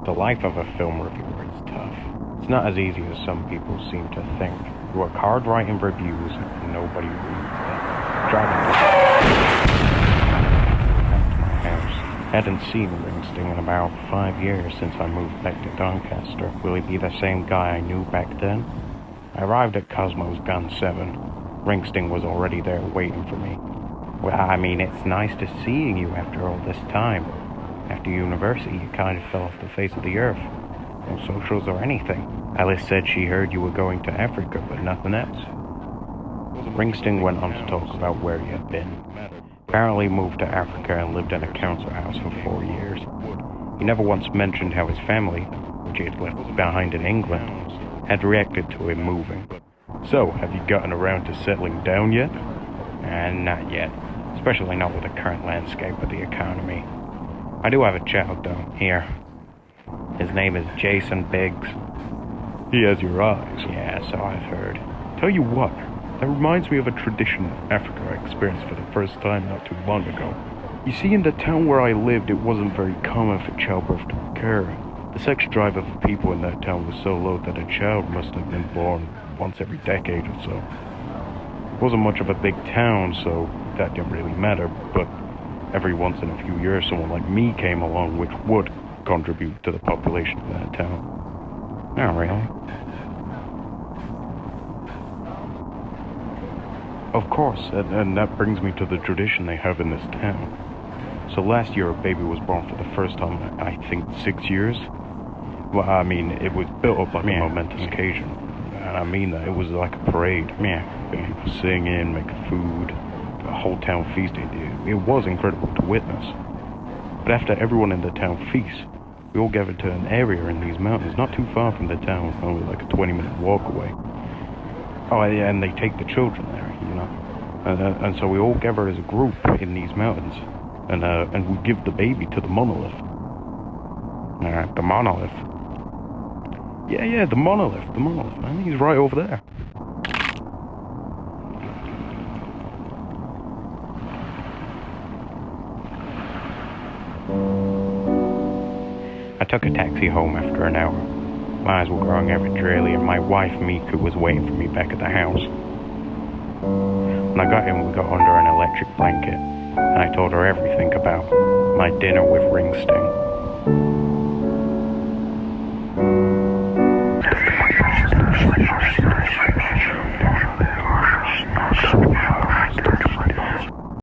The life of a film reviewer is tough. It's not as easy as some people seem to think. You work hard writing reviews and nobody reads them. Driving back to my house. Hadn't seen Ringsting in about 5 years since I moved back to Doncaster. Will he be the same guy I knew back then? I arrived at Cosmo's Gun 7. Ringsting was already there waiting for me. Well, I mean, it's nice to seeing you after all this time. After university, you kind of fell off the face of the earth. No socials or anything. Alice said she heard you were going to Africa, but nothing else. Ringsting went on to talk about where he had been. Apparently moved to Africa and lived in a council house for 4 years. He never once mentioned how his family, which he had left behind in England, had reacted to him moving. So, have you gotten around to settling down yet? Not yet. Especially not with the current landscape of the economy. I do have a child, though, here. His name is Jason Biggs. He has your eyes. Yeah, so I've heard. Tell you what, that reminds me of a tradition in Africa I experienced for the first time not too long ago. You see, in the town where I lived, it wasn't very common for childbirth to occur. The sex drive of the people in that town was so low that a child must have been born once every decade or so. It wasn't much of a big town, so that didn't really matter, but every once in a few years someone like me came along, which would contribute to the population of that town. Oh, really? Of course, and that brings me to the tradition they have in this town. So last year a baby was born for the first time in, I think, 6 years. Well, I mean, it was built up like a momentous occasion. And I mean that, it was like a parade. People singing, making food, the whole town feasted. It was incredible to witness. But after everyone in the town feasts, we all gather to an area in these mountains, not too far from the town, only like a 20-minute walk away. Oh, yeah, and they take the children there, you know. And so we all gather as a group in these mountains, and we give the baby to the monolith. The monolith? Yeah, the monolith, man. He's right over there. I took a taxi home after an hour. My eyes were growing ever dreary, and my wife, Miku, was waiting for me back at the house. When I got in, we got under an electric blanket, and I told her everything about my dinner with Ringsting.